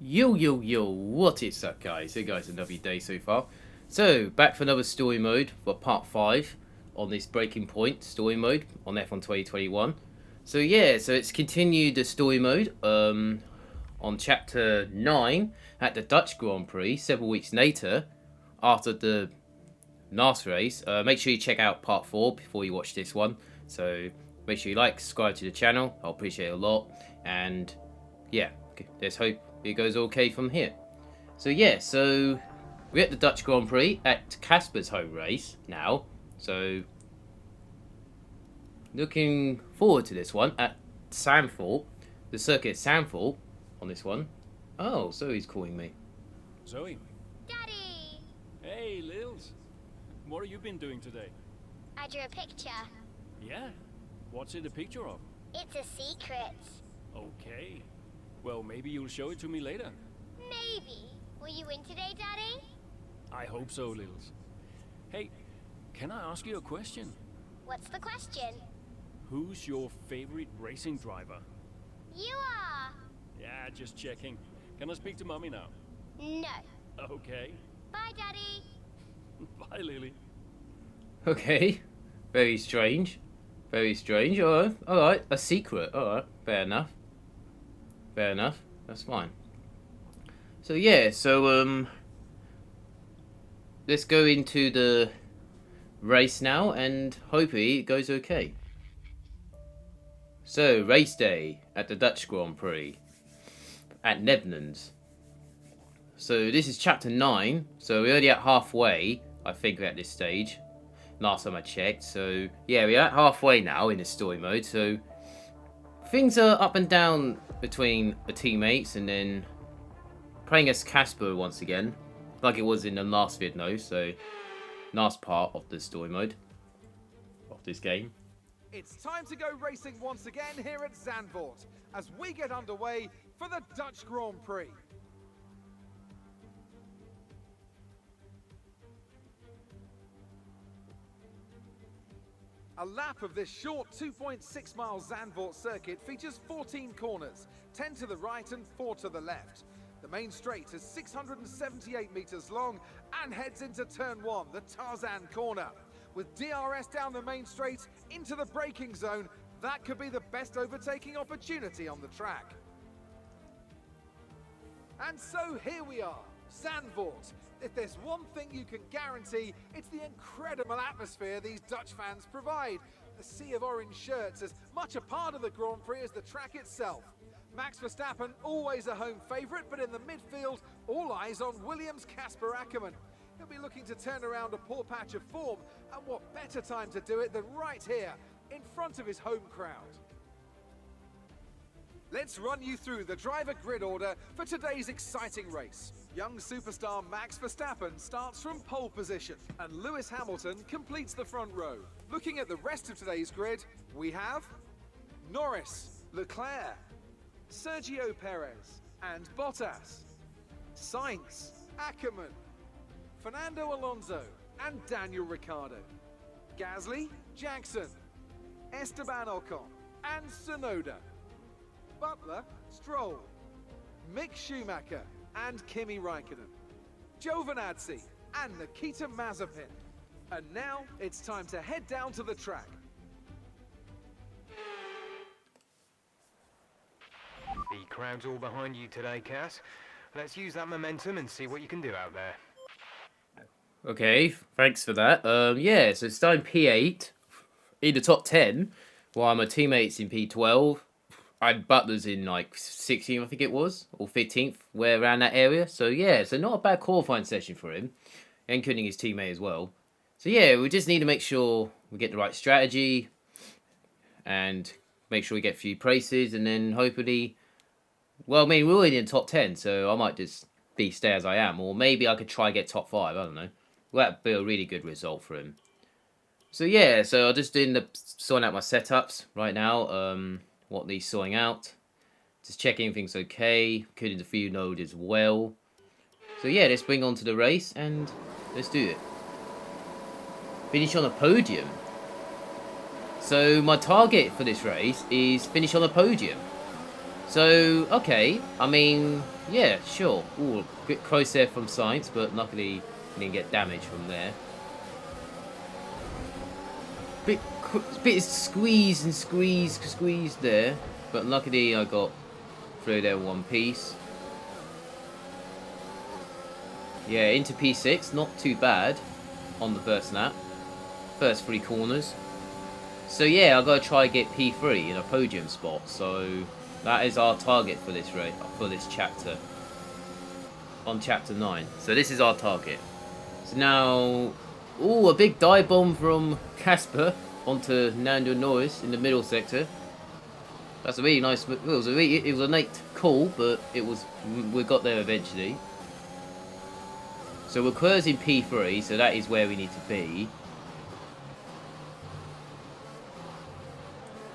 Yo, what is up guys? Hey guys, another day so far. So, back for another story mode for part 5 on this Breaking Point story mode on F1 2021. So yeah, so it's continued the story mode on chapter 9 at the Dutch Grand Prix several weeks later after the last race. Make sure you check out part 4 before you watch this one. So, make sure you like, subscribe to the channel, I'll appreciate it a lot. And yeah, let's hope it goes okay from here. So yeah, so we're at the Dutch Grand Prix at Casper's home race now. So looking forward to this one at Zandvoort, the circuit at Zandvoort on this one. Oh, Zoe's calling me. Zoe. Daddy! Hey, Lils. What have you been doing today? I drew a picture. Yeah? What's it a picture of? It's a secret. Okay. Well, maybe you'll show it to me later. Maybe. Will you win today, Daddy? I hope so, Lils. Hey, can I ask you a question? What's the question? Who's your favorite racing driver? You are. Yeah, just checking. Can I speak to Mommy now? No. Okay. Bye, Daddy. Bye, Lily. Okay, very strange. Very strange. Alright, a secret. Alright, fair enough. Fair enough. That's fine. So yeah, so let's go into the race now and hopefully it goes okay. So, race day at the Dutch Grand Prix at Netherlands. So this is chapter 9, so we're already at halfway, I think we're at this stage. Last time I checked, so yeah, we're at halfway now in the story mode, so things are up and down between the teammates, and then playing as Casper once again, like it was in the last video, so last part of the story mode of this game. It's time to go racing once again here at Zandvoort as we get underway for the Dutch Grand Prix. A lap of this short 2.6 mile Zandvoort circuit features 14 corners, 10 to the right and 4 to the left. The main straight is 678 meters long and heads into turn 1, the Tarzan corner. With DRS down the main straight into the braking zone, that could be the best overtaking opportunity on the track. And so here we are, Zandvoort. If there's one thing you can guarantee, it's the incredible atmosphere these Dutch fans provide. The sea of orange shirts as much a part of the Grand Prix as the track itself. Max Verstappen, always a home favourite, but in the midfield, all eyes on Williams' Casper Ackermann. He'll be looking to turn around a poor patch of form, and what better time to do it than right here, in front of his home crowd. Let's run you through the driver grid order for today's exciting race. Young superstar Max Verstappen starts from pole position, and Lewis Hamilton completes the front row. Looking at the rest of today's grid, we have Norris, Leclerc, Sergio Perez and Bottas, Sainz, Ackermann, Fernando Alonso and Daniel Ricciardo, Gasly, Jackson, Esteban Ocon and Tsunoda, Butler, Stroll, Mick Schumacher and Kimi Raikkonen, Giovinazzi and Nikita Mazepin. And now it's time to head down to the track. The crowd's all behind you today, Cass. Let's use that momentum and see what you can do out there. Okay, thanks for that. Yeah, so starting P8 in the top 10, while my teammates in P12. And Butler's in like 16th, I think it was, or 15th, where around that area. So yeah, so not a bad qualifying session for him, including his teammate as well. So yeah, we just need to make sure we get the right strategy and make sure we get a few places, and then hopefully, well, I mean, we're already in the top 10, so I might just stay as I am, or maybe I could try get top 5, I don't know. Well, that'd be a really good result for him. So yeah, so I'm just doing sorting out my setups right now. What he's sorting out. Just checking everything's okay, including the fuel node as well. So yeah, let's bring on to the race and let's do it. Finish on a podium. So my target for this race is finish on a podium. So, okay, I mean, yeah, sure. Ooh, a bit close there from Science, but luckily he didn't get damage from there. Bit squeeze and squeeze there, but luckily I got through there in one piece. Yeah, into P6, not too bad on the first lap. First 3 corners. So yeah, I've got to try get P3 in a podium spot. So that is our target for this race, for this chapter. On chapter 9. So this is our target. So now, ooh, a big dive bomb from Casper onto Nando Norris in the middle sector. That's a really nice. It was a late call, but we got there eventually. So Leclerc's in P3, so that is where we need to be.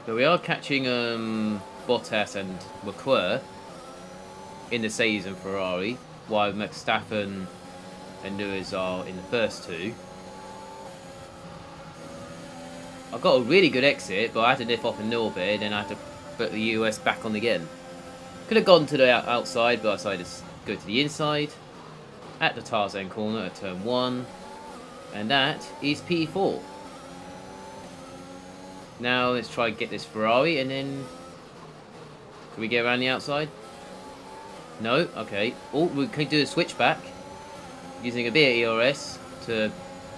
So we are catching Bottas and Leclerc in the Mercedes and Ferrari, while Verstappen and Lewis are in the first 2. I got a really good exit, but I had to lift off a little bit, and then I had to put the US back on again. Could have gone to the outside, but I decided to go to the inside at the Tarzan corner at turn 1, and that is P4. Now let's try and get this Ferrari, and then can we get around the outside? No, okay. Oh, we can do a switchback using a bit of ERS to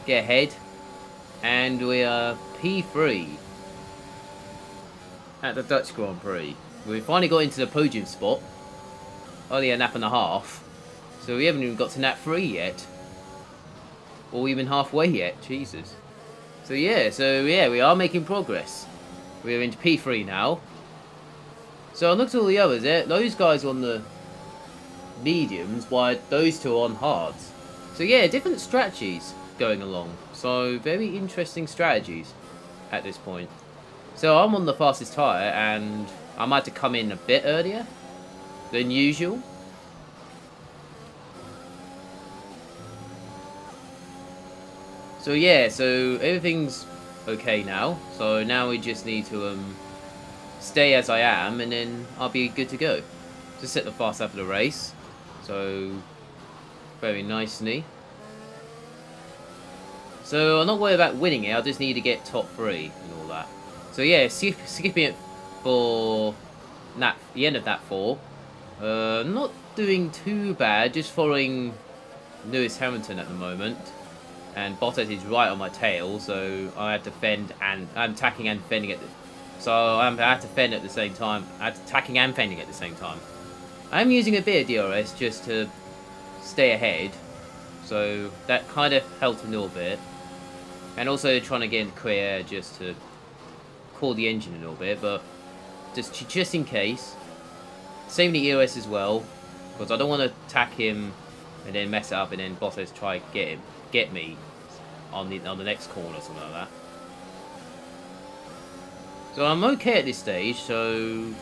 get ahead, and we are P3 at the Dutch Grand Prix. We finally got into the podium spot. Only a lap and a half, so we haven't even got to lap 3 yet, or even halfway yet. Jesus. So yeah, we are making progress. We're into P3 now. So I looked at all the others. Those guys on the mediums, while those 2 are on hards. So yeah, different strategies going along. So very interesting strategies at this point. So I'm on the fastest tyre, and I might have to come in a bit earlier than usual. So yeah, so everything's okay now. So now we just need to stay as I am, and then I'll be good to go. Just set the fast lap of the race. So very nicely. So I'm not worried about winning it. I just need to get top 3 and all that. So yeah, skipping it for the end of that 4. Not doing too bad. Just following Lewis Hamilton at the moment. And Bottas is right on my tail, so I have to fend, and I'm attacking and fending so I have to fend at the same time. I'm attacking and fending at the same time. I'm using a bit of DRS just to stay ahead, so that kind of helped a little bit. And also trying to get into clear just to cool the engine a little bit, but just in case. Same with the EOS as well, because I don't want to attack him and then mess it up, and then Bottas try to get me on the next corner or something like that. So I'm okay at this stage, so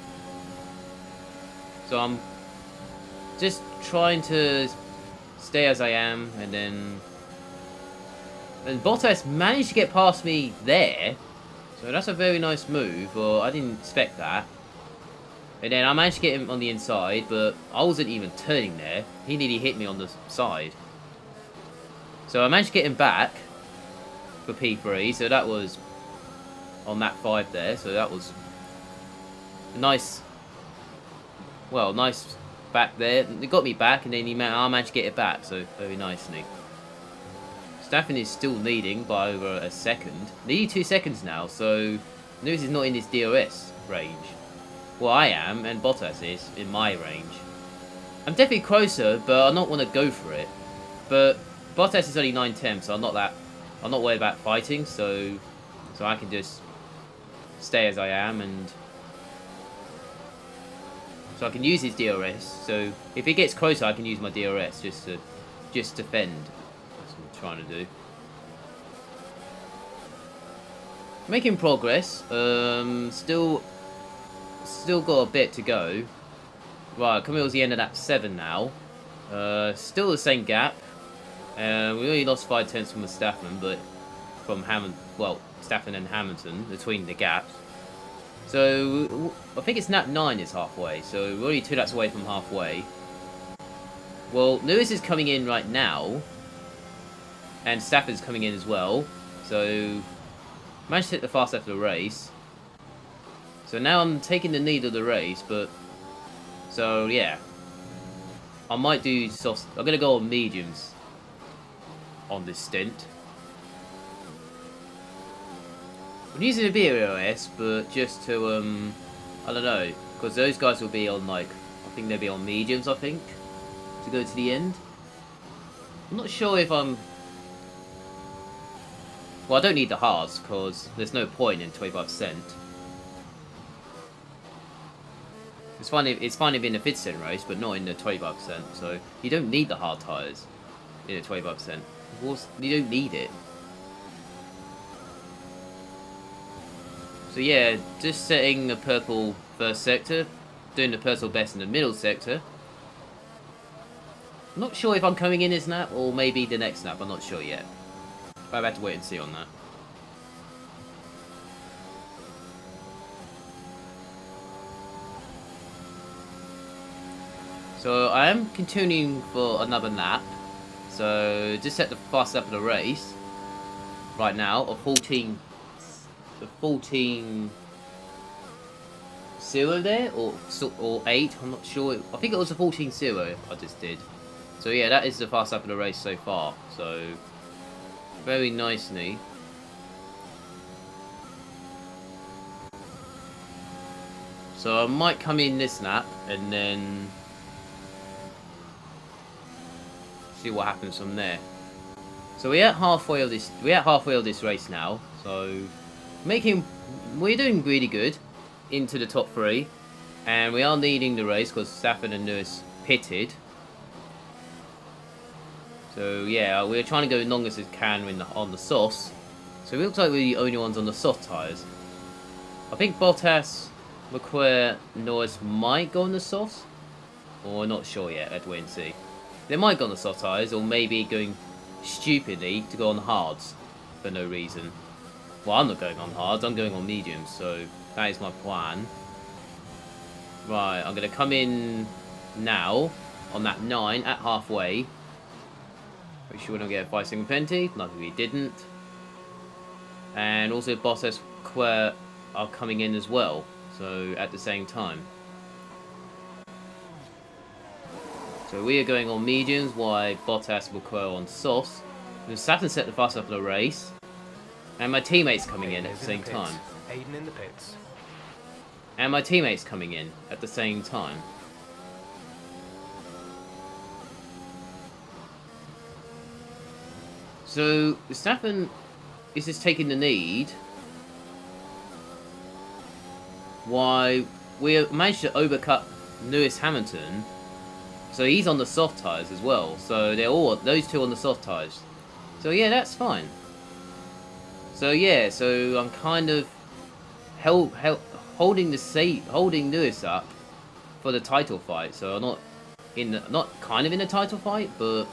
I'm just trying to stay as I am, and Bottas managed to get past me there, so that's a very nice move. Well, I didn't expect that. And then I managed to get him on the inside, but I wasn't even turning there. He nearly hit me on the side. So I managed to get him back for P3, so that was on that 5 there, so that was nice. Well, nice back there. It got me back, and then I managed to get it back, so very nicely. Staffen is still leading by over a second. Nearly 2 seconds now, so Lewis is not in his DRS range. Well, I am, and Bottas is in my range. I'm definitely closer, but I don't want to go for it. But Bottas is only 9/10, so I'm not worried about fighting, so I can just stay as I am, and so I can use his DRS. So if he gets closer, I can use my DRS just to defend. That's what I'm trying to do. Making progress. Still got a bit to go. Right, coming towards the end of lap 7 now. Still the same gap. We only lost 5 tenths from Verstappen, but from Verstappen and Hamilton between the gaps. So I think it's lap 9 is halfway, so we're only 2 laps away from halfway. Well, Lewis is coming in right now, and Stafford's coming in as well. So managed to hit the fast lap of the race. So now I'm taking the lead of the race, but so yeah, I might do soft. I'm gonna go on mediums on this stint. I'm using a BOS, but just to I don't know, because those guys will be on like, I think they'll be on mediums. I think to go to the end. I'm not sure if I'm. Well, I don't need the hards because there's no point in 25%. It's fine if in the 50% race, but not in the 25%. So you don't need the hard tyres in the 25%. Of course, you don't need it. So yeah, just setting the purple first sector, doing the personal best in the middle sector. I'm not sure if I'm coming in this lap or maybe the next lap. I'm not sure yet. I've had to wait and see on that. So I am continuing for another lap. So just set the fast lap of the race right now of 14 0 there or 8. I'm not sure. I think it was a 14-0 I just did. So yeah, that is the fast lap of the race so far. So very nicely. So I might come in this lap and then see what happens from there. So we're at halfway of this. We're at halfway of this race now. So we're doing really good into the top 3, and we are leading the race because Stafford and Lewis pitted. So yeah, we're trying to go longest as we can on the softs. So it looks like we're the only ones on the soft tyres. I think Bottas, Leclerc, Norris might go on the softs, or not sure yet. Let's wait and see. They might go on the soft tyres, or maybe going stupidly to go on hards for no reason. Well, I'm not going on hards, I'm going on mediums, so that is my plan. Right, I'm going to come in now on that 9 at halfway. Make sure we don't get a 5-second penalty. Luckily we didn't. And also Bottas, Leclerc are coming in as well, so at the same time. So we are going on mediums, while Bottas will Leclerc on softs. Verstappen set the fast up of the race. And my teammates coming in at the same time. Aiden in the pits. And my teammates coming in at the same time. So Verstappen is just taking the lead. Why we managed to overcut Lewis Hamilton. So he's on the soft tyres as well. So they're all those two on the soft tyres. So yeah, that's fine. So yeah, so I'm kind of holding Lewis up for the title fight. So I'm not kind of in the title fight, but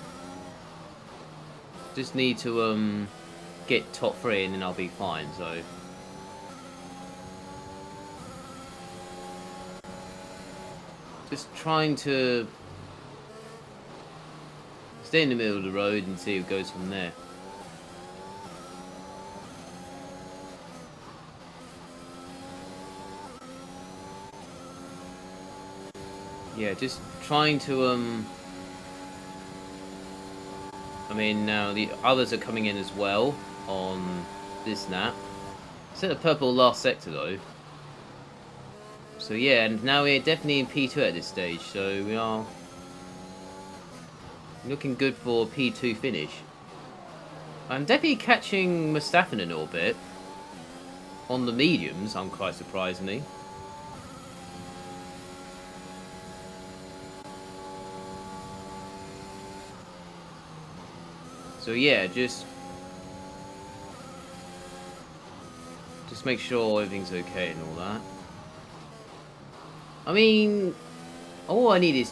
just need to get top 3 and then I'll be fine. So just trying to stay in the middle of the road and see what goes from there. Yeah, just trying to I mean, now the others are coming in as well on this lap. Set the purple last sector though. So yeah, and now we're definitely in P2 at this stage, so we are looking good for P2 finish. I'm definitely catching Verstappen a little bit on the mediums, quite surprisingly. So yeah, just make sure everything's okay and all that. I mean, all I need is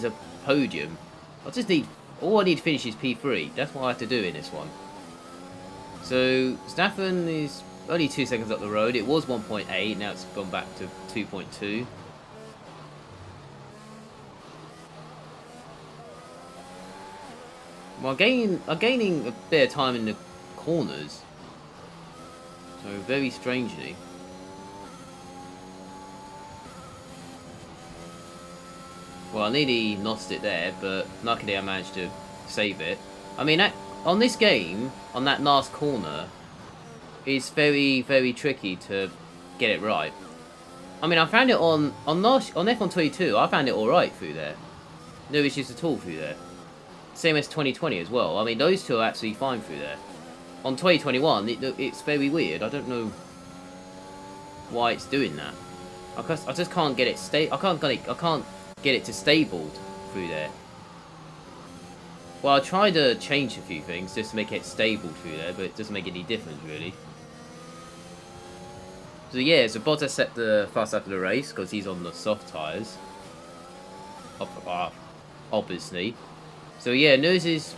a podium. All I need to finish is P3. That's what I have to do in this one. So Staffen is only 2 seconds up the road. It was 1.8, now it's gone back to 2.2. Well, I'm gaining a bit of time in the corners. So, very strangely. Well, I nearly lost it there, but luckily I managed to save it. I mean, on this game, on that last corner, it's very, very tricky to get it right. I mean, I found it on F122, I found it alright through there. No issues at all through there. Same as 2020 as well. I mean, those two are absolutely fine through there. On 2021, it's very weird. I don't know why it's doing that. I just can't get it I can't get it to stable through there. Well, I tried to change a few things just to make it stable through there, but it doesn't make any difference really. So yeah, so Bottas set the fast after the race because he's on the soft tyres. Obviously. So yeah, those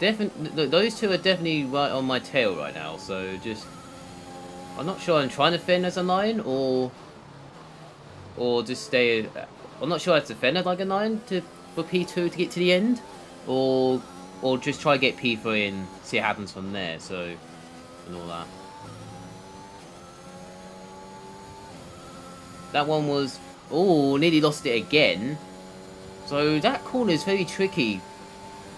two are definitely right on my tail right now. So just, I'm not sure I'm trying to fend as a 9 or just stay. I'm not sure I have to fend as like a 9 for P2 to get to the end, or just try to get P3 and see what happens from there. So and all that. That one was, oh, nearly lost it again. So that corner is very tricky.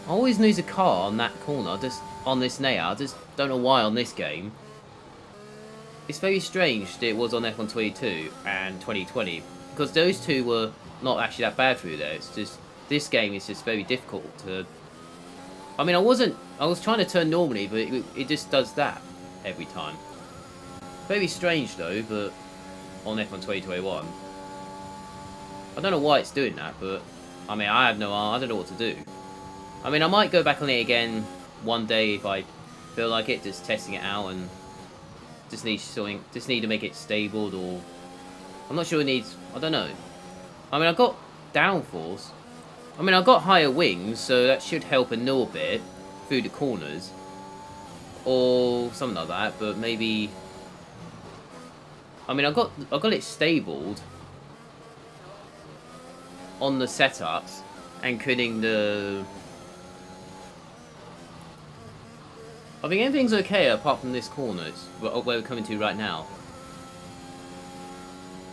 I always lose a car on that corner, just on this layout. I just don't know why on this game. It's very strange that it was on F122 and 2020, because those two were not actually that bad through there. It's just, this game is just very difficult to... I mean, I was trying to turn normally, but it just does that every time. Very strange though, but on F1 2021. I don't know why it's doing that, but I mean, I don't know what to do. I mean, I might go back on it again one day if I feel like it, just testing it out, and just need to make it stable, or I'm not sure it needs, I don't know. I mean, I've got downforce. I mean, I've got higher wings, so that should help a little bit through the corners, or something like that. But maybe, I mean, I've got it stabled on the setups, including the... I think everything's okay apart from this corner, where we're coming to right now.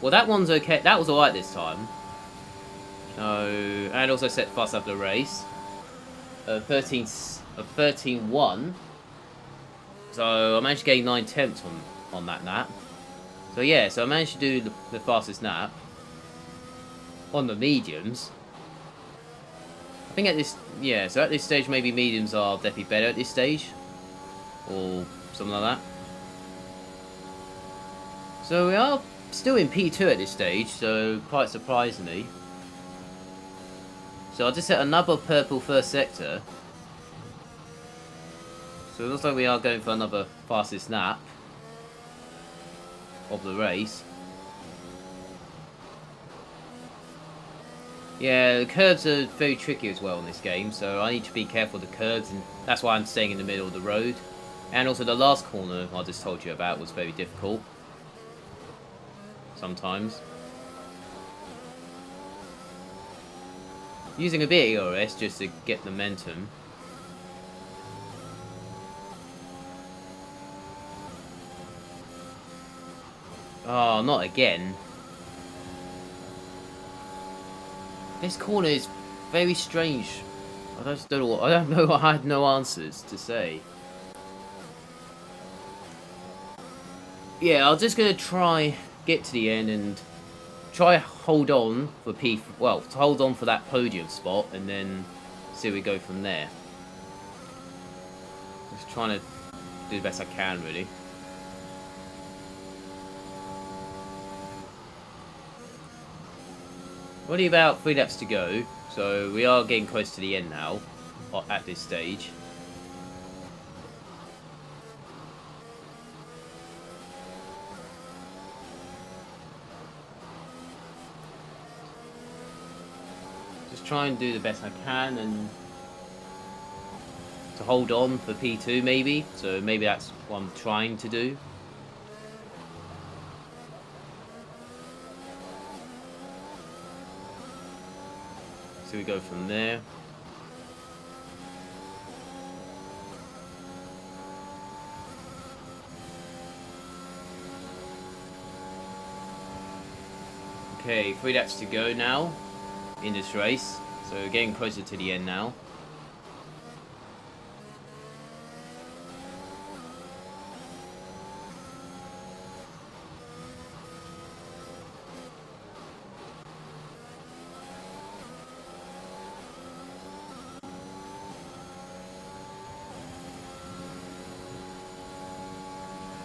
Well, that one's okay. That was alright this time. And also set fast after the race. 13-1. So I managed to gain 9 tenths on that lap. So yeah, so I managed to do the fastest lap on the mediums. I think at this, yeah, so at this stage maybe mediums are definitely better at this stage, or something like that. So we are still in P2 at this stage, so quite surprisingly. So I just set another purple first sector. So it looks like we are going for another fastest lap of the race. Yeah, the curves are very tricky as well in this game, so I need to be careful of the curves, and that's why I'm staying in the middle of the road. And also the last corner I just told you about was very difficult. Sometimes. Using a bit of ERS just to get momentum. Oh, not again. This corner is very strange. I don't know. I had no answers to say. Yeah, I'm just gonna try get to the end and try hold on for hold on for that podium spot, and then see where we go from there. Just trying to do the best I can, really. Only about 3 laps to go, so we are getting close to the end now, at this stage. Just try and do the best I can, and to hold on for P2 maybe, so maybe that's what I'm trying to do. So we go from there. Okay, 3 laps to go now in this race. So we're getting closer to the end now.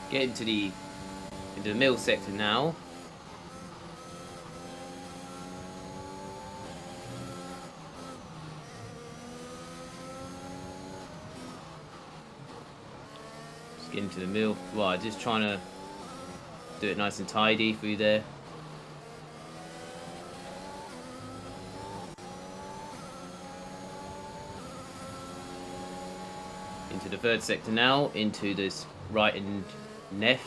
Getting into the middle sector now. Just getting to the middle. Right, just trying to do it nice and tidy through there. Into the third sector now, into this right and Neff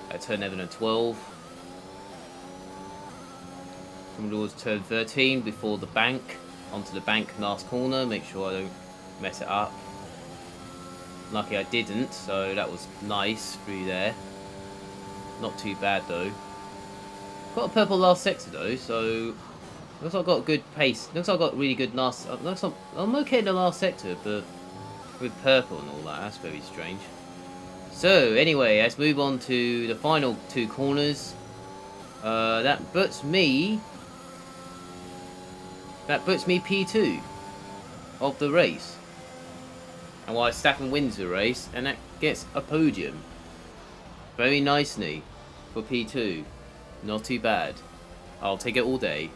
at turn 11 and 12. Coming towards turn 13 before the bank. Onto the bank last corner, make sure I don't mess it up. Lucky I didn't, so that was nice through there. Not too bad though. Got a purple last sector though, so looks like I've got good pace. Looks like I've got really good last. Looks like I'm okay in the last sector, but with purple and all that, that's very strange. So anyway, let's move on to the final 2 corners. That puts me P2 of the race. And while Staffen wins the race, and that gets a podium. Very nicely for P2. Not too bad. I'll take it all day.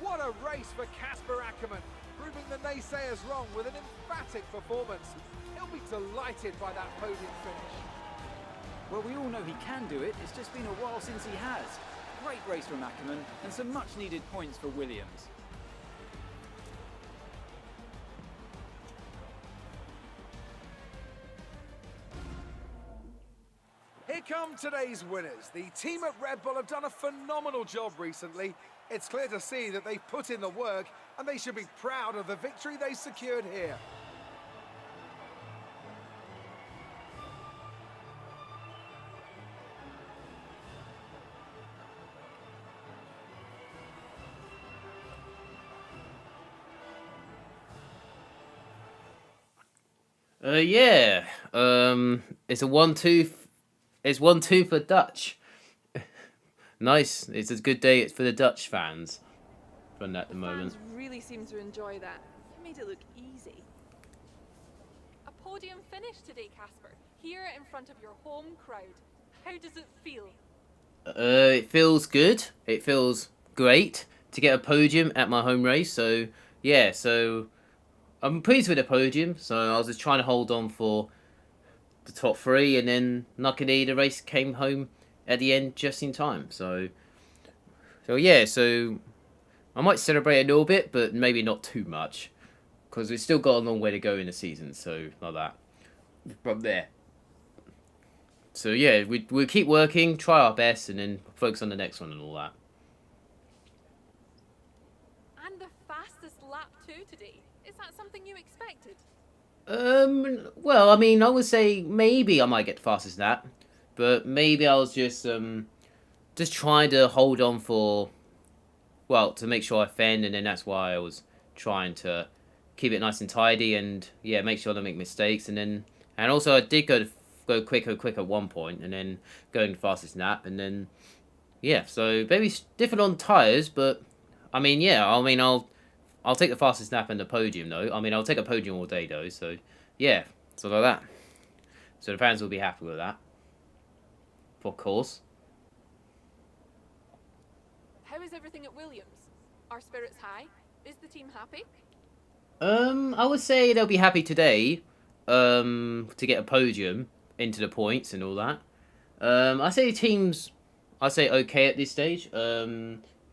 What a race for Casper Ackermann, proving the naysayers wrong with an emphatic performance. He'll be delighted by that podium finish. Well, we all know he can do it. It's just been a while since he has. Great race from Ackermann and some much needed points for Williams. Here come today's winners. The team at Red Bull have done a phenomenal job recently. It's clear to see that they've put in the work and they should be proud of the victory they secured here. Yeah. It's a 1-2. It's 1-2 for Dutch. Nice. It's a good day for the Dutch fans. Run at the moment. Fans really seem to enjoy that. You made it look easy. A podium finish today, Casper. Here in front of your home crowd. How does it feel? It feels good. It feels great to get a podium at my home race. So yeah. So I'm pleased with the podium. So I was just trying to hold on for the top 3, and then luckily the race came home at the end just in time. So yeah, so I might celebrate a little bit, but maybe not too much, because we've still got a long way to go in the season. So like that, from there. So yeah, we'll keep working, try our best, and then focus on the next one and all that. And the fastest lap too today. Is that something you expected? Well, I mean, I would say maybe I might get the fastest lap, but maybe I was just trying to hold on for, well, to make sure I fend, and then that's why I was trying to keep it nice and tidy, and yeah, make sure I don't make mistakes, and also I did go quick at one point, and then going the fastest lap, and then yeah, so maybe it's different on tires, but I mean, yeah, I mean, I'll take the fastest lap and the podium though. I mean, I'll take a podium all day though. So yeah, so like that. So the fans will be happy with that, of course. How is everything at Williams? Are spirits high? Is the team happy? I would say they'll be happy today, to get a podium into the points and all that. I say teams, I say okay at this stage.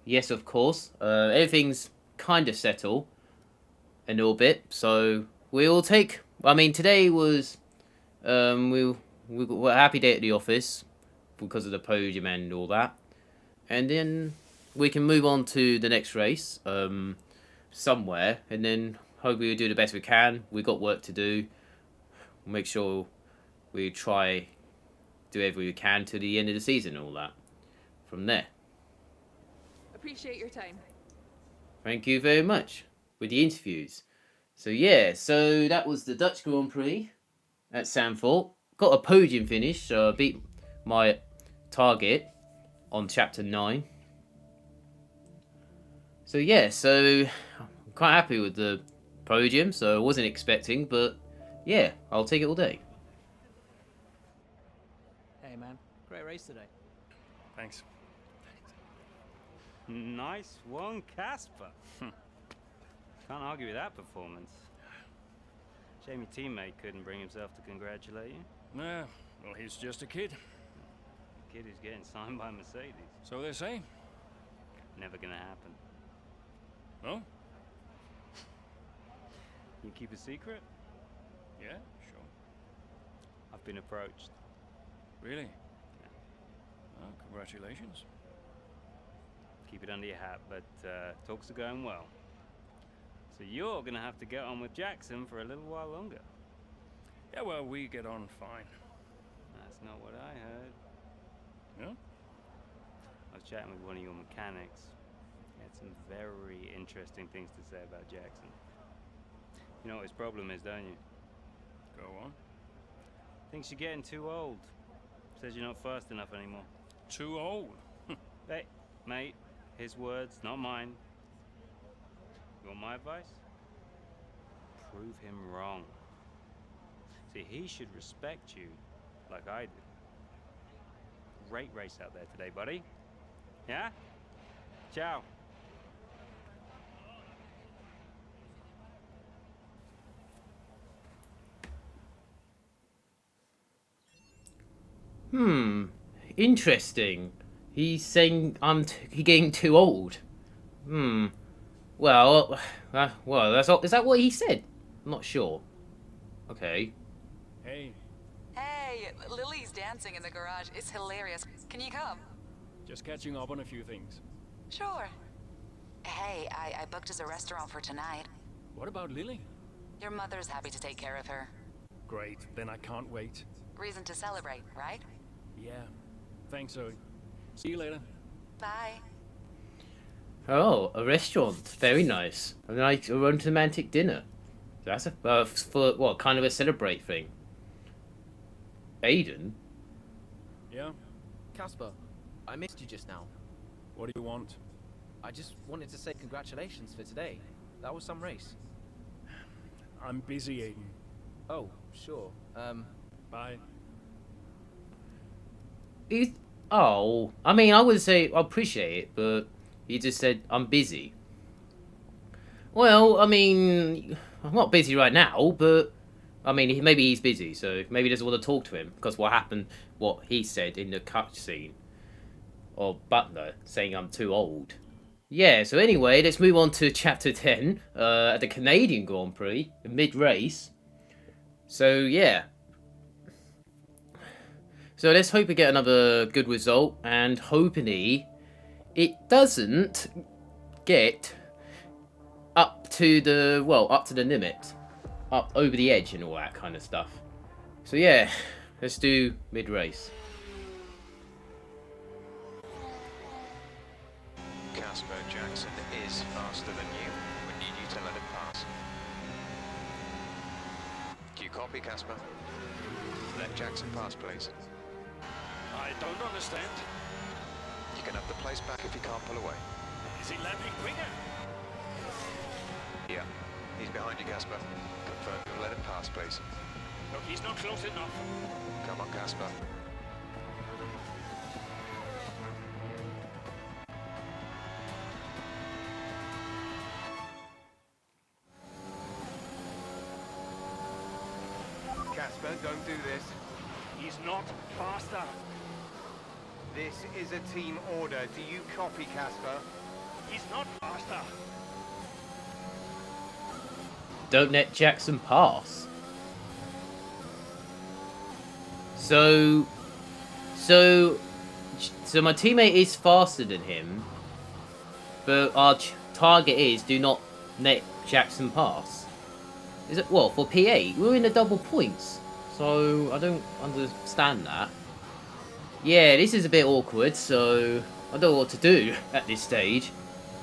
Yes, of course. Everything's kind of settled a little bit, so we'll take. I mean, today was we were a happy day at the office because of the podium and all that, and then we can move on to the next race somewhere, and then hopefully we'll do the best we can. We got work to do. We'll make sure we try do everything we can to the end of the season and all that. From there. Appreciate your time. Thank you very much with the interviews. So yeah, so that was the Dutch Grand Prix at Sandford. Got a podium finish, so I beat my target on Chapter 9. So yeah, so I'm quite happy with the podium, so I wasn't expecting, but yeah, I'll take it all day. Hey man, great race today. Thanks. Nice one, Casper. Can't argue with that performance. Shame your teammate couldn't bring himself to congratulate you. Nah, well, he's just a kid. The kid who's getting signed by Mercedes. So they say. Never gonna happen. No? You keep a secret? Yeah, sure. I've been approached. Really? Well, congratulations. Keep it under your hat, but talks are going well. So you're gonna have to get on with Jackson for a little while longer. Yeah, well, we get on fine. That's not what I heard. No? I was chatting with one of your mechanics. He had some very interesting things to say about Jackson. You know what his problem is, don't you? Go on. Thinks you're getting too old. Says you're not fast enough anymore. Too old? Hey, mate, his words, not mine. You want my advice? Prove him wrong. See, he should respect you like I do. Great race out there today, buddy. Yeah? Ciao. Interesting. He's saying he getting too old. Well, that's all. Is that what he said? I'm not sure. Okay. Hey, Hey, Lily's dancing in the garage. It's hilarious. Can you come? just catching up on a few things. Sure. Hey, I booked us a restaurant for tonight. What about Lily? Your mother's happy to take care of her. Great, then I can't wait. Reason to celebrate, right? Yeah. Thanks, Zoe. See you later. Bye. Oh, a restaurant. Very nice. A nice romantic dinner. That's a for what kind of a celebrate thing? Aiden. Yeah? Casper, I missed you just now. What do you want? I just wanted to say congratulations for today. That was some race. I'm busy, Aiden. Oh, sure. Bye. I mean, I would say I appreciate it, but he just said I'm busy. Well, I mean, I'm not busy right now, but I mean, maybe he's busy, so maybe he doesn't want to talk to him because what he said in the cutscene, or Butler saying I'm too old. Yeah. So anyway, let's move on to chapter 10 at the Canadian Grand Prix, mid race. So yeah. So let's hope we get another good result, and hopefully it doesn't get up to the limit, up over the edge and all that kind of stuff. So yeah, let's do mid-race. Casper, Jackson is faster than you. We need you to let him pass. Do you copy, Casper? Let Jackson pass, please. I don't understand. You can have the place back if you can't pull away. Is he lapping quicker? Yeah, he's behind you, Casper. Confirm you'll let him pass, please. Look, he's not close enough. Come on, Casper. Casper, don't do this. He's not faster. This is a team order. Do you copy, Casper? He's not faster. Don't let Jackson pass. So my teammate is faster than him, but our target is do not let Jackson pass. Is it, well, for P8, we're in the double points, so I don't understand that. Yeah, this is a bit awkward, so I don't know what to do at this stage.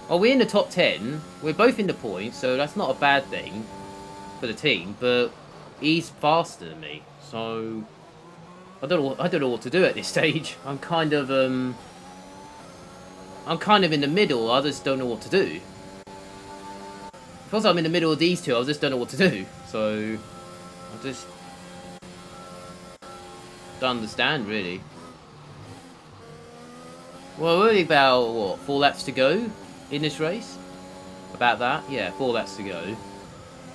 Oh, we're in the top 10, we're both in the points, so that's not a bad thing for the team, but he's faster than me, so I don't know what to do at this stage. I'm kind of in the middle. I just don't know what to do. Because I'm in the middle of these two, I just don't know what to do. So I just don't understand really. Well, we're only about what, 4 laps to go in this race. About that, yeah, 4 laps to go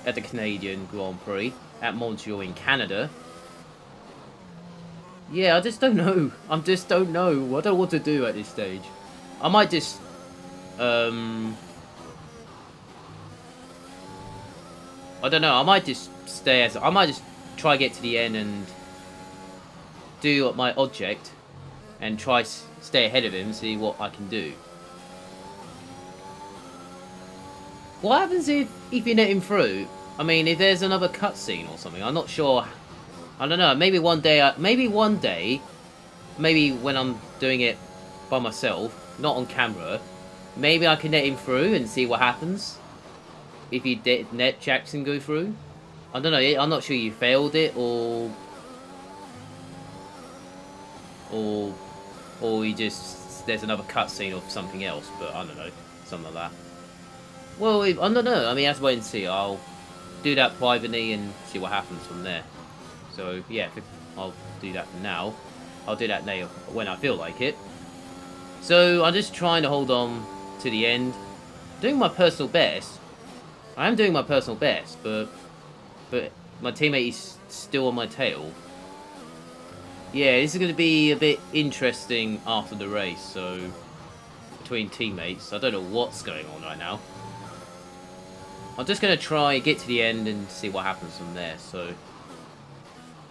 at the Canadian Grand Prix at Montreal in Canada. Yeah, I just don't know. I just don't know. I don't know what to do at this stage. I might just, I don't know. I might just stay as, I might just try get to the end and do my object and try stay ahead of him, see what I can do. What happens if you let him through? I mean, if there's another cutscene or something, I'm not sure. I don't know. Maybe one day, maybe when I'm doing it by myself, not on camera, maybe I can let him through and see what happens. If you let Jackson go through, I don't know. I'm not sure you failed it or you just there's another cutscene or something else. But I don't know, something like that. Well, I don't know. I mean, let's wait and see. I'll do that privately and see what happens from there. So yeah, I'll do that for now. I'll do that later when I feel like it. So I'm just trying to hold on to the end, doing my personal best. I am doing my personal best, but my teammate is still on my tail. Yeah, this is going to be a bit interesting after the race. So between teammates, I don't know what's going on right now. I'm just going to try get to the end and see what happens from there. So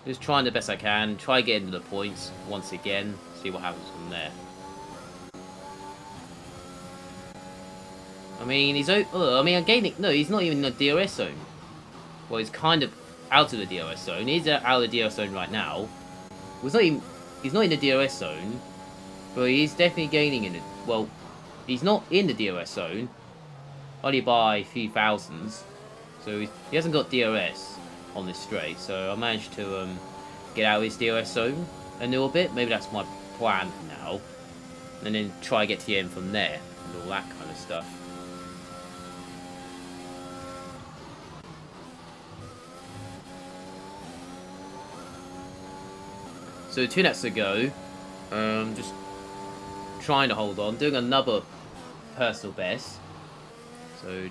just trying the best I can, try getting to the points once again, see what happens from there. I mean, I'm gaining. No, he's not even in the DRS zone. Well, he's kind of out of the DRS zone. He's out of the DRS zone right now. He's not in the DRS zone, but he's definitely gaining in it. Well, he's not in the DRS zone, only by a few thousands. So he hasn't got DRS on this straight. So I managed to get out of his DRS zone a little bit. Maybe that's my plan for now, and then try get to the end from there and all that kind of stuff. So 2 laps to go. Just trying to hold on, doing another personal best. So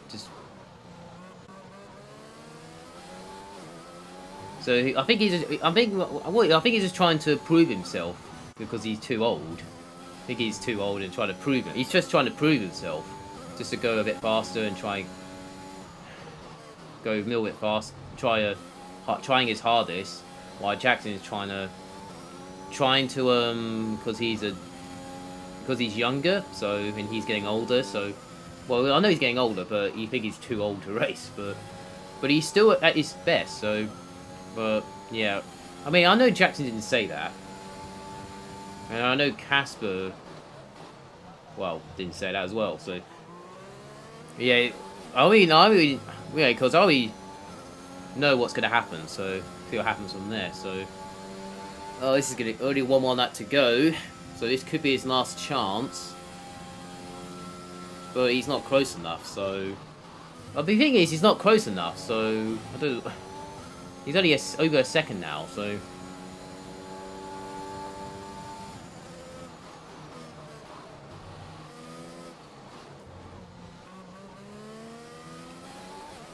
I think he's just trying to prove himself because he's too old. I think he's too old and trying to prove it. He's just trying to prove himself, just to go a bit faster and try go a little bit fast, trying his hardest, while Jackson is trying to because he's younger, so and he's getting older, so well I know he's getting older, but you think he's too old to race, but he's still at his best, so but yeah, I mean I know Jackson didn't say that, and I know Casper didn't say that as well, so yeah, I mean yeah, because I already know what's gonna happen, so see what happens from there, so. Oh, this is gonna only one more lap to go, so this could be his last chance. But he's not close enough, so. But the thing is, he's not close enough, so I don't. He's only over a second now, so.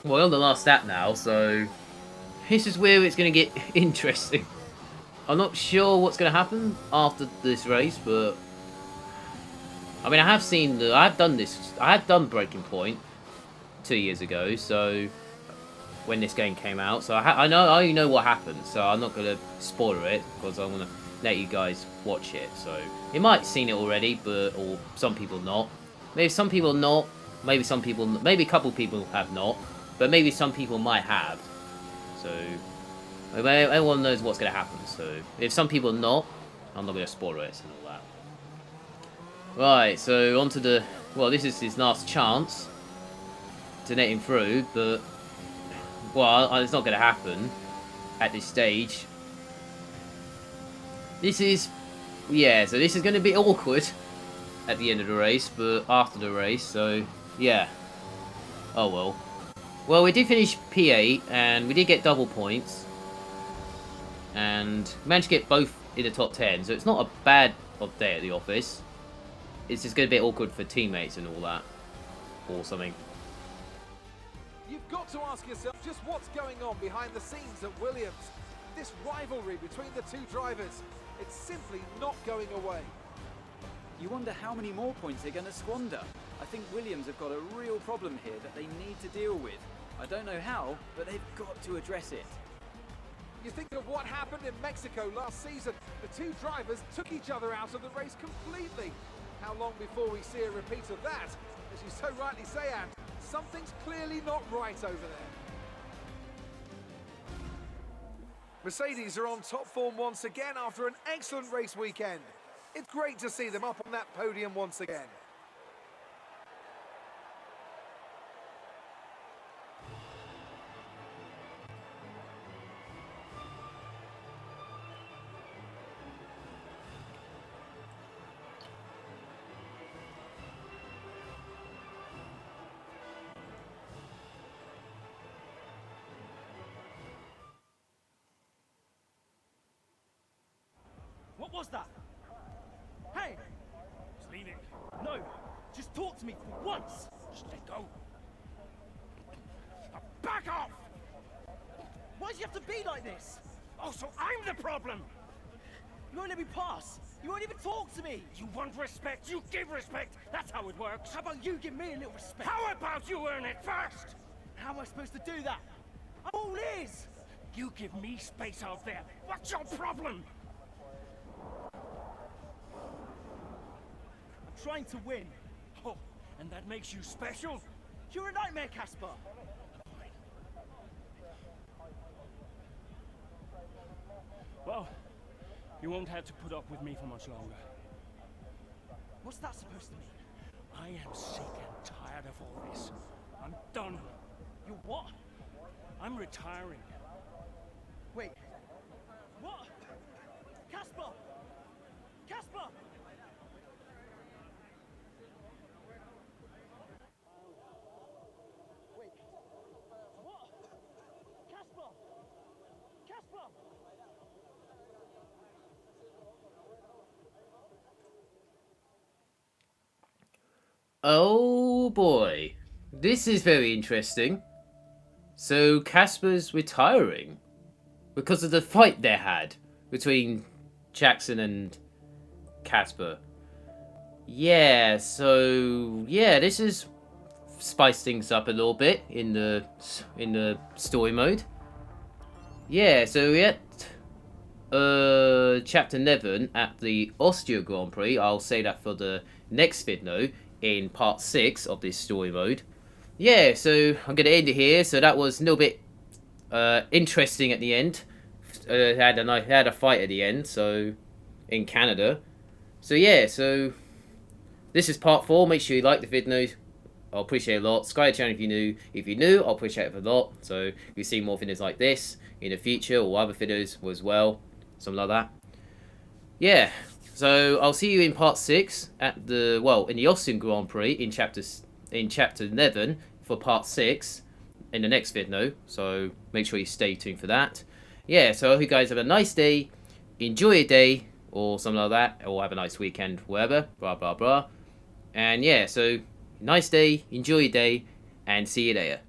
Well, we're on the last lap now, so this is where it's gonna get interesting. I'm not sure what's going to happen after this race, but I mean, I have done Breaking Point 2 years ago, so when this game came out, so I already know what happened, so I'm not going to spoil it because I want to let you guys watch it. So you might have seen it already, or some people not. Maybe some people not. Maybe some people, maybe a couple people have not, but maybe some people might have. So everyone knows what's going to happen. So if some people not, I'm not going to spoil it and all that. Right, so on to the... Well, this is his last chance to net him through, but... Well, it's not going to happen at this stage. This is... Yeah, so this is going to be awkward at the end of the race, but after the race, so... Yeah. Oh, well. Well, we did finish P8, and we did get double points. And managed to get both in the top 10, so it's not a bad day at the office. It's just going to be awkward for teammates and all that. Or something. You've got to ask yourself just what's going on behind the scenes at Williams. This rivalry between the two drivers, it's simply not going away. You wonder how many more points they're going to squander. I think Williams have got a real problem here that they need to deal with. I don't know how, but they've got to address it. You think of what happened in Mexico last season. The two drivers took each other out of the race completely. How long before we see a repeat of that? As you so rightly say, Ant, something's clearly not right over there. Mercedes are on top form once again after an excellent race weekend. It's great to see them up on that podium once again. What was that? Hey! Just leave it. No! Just talk to me for once! Just let go. Now back off! Why do you have to be like this? Oh, so I'm the problem! You won't let me pass! You won't even talk to me! You want respect, you give respect. That's how it works. How about you give me a little respect? How about you earn it first? How am I supposed to do that? I'm all ears! You give me space out there. What's your problem? I'm trying to win. Oh, and that makes you special? You're a nightmare, Casper! Well, you won't have to put up with me for much longer. What's that supposed to mean? I am sick and tired of all this. I'm done. You're what? I'm retiring. Wait. What? Casper! Casper! Wait. What? Casper! Casper! Oh boy. This is very interesting. So Casper's retiring because of the fight they had between Jackson and Casper. Yeah, so yeah, this is spice things up a little bit in the story mode. Yeah, so we're at chapter 11 at the Austria Grand Prix. I'll say that for the next video in part 6 of this story mode. Yeah, so I'm going to end it here. So that was a little bit interesting at the end. Had a fight at the end, so in Canada. So yeah, so this is part 4. Make sure you like the video. I'll appreciate it a lot. Subscribe to the channel if you're new. If you're new, I'll appreciate it a lot. So if you see more videos like this in the future or other videos as well, something like that. Yeah. So I'll see you in part 6 at the in the Austrian Grand Prix in chapter 11 for part 6 in the next video. So make sure you stay tuned for that. Yeah, so I hope you guys have a nice day, enjoy your day or something like that, or have a nice weekend, whatever, blah blah blah. And yeah, so nice day, enjoy your day, and see you later.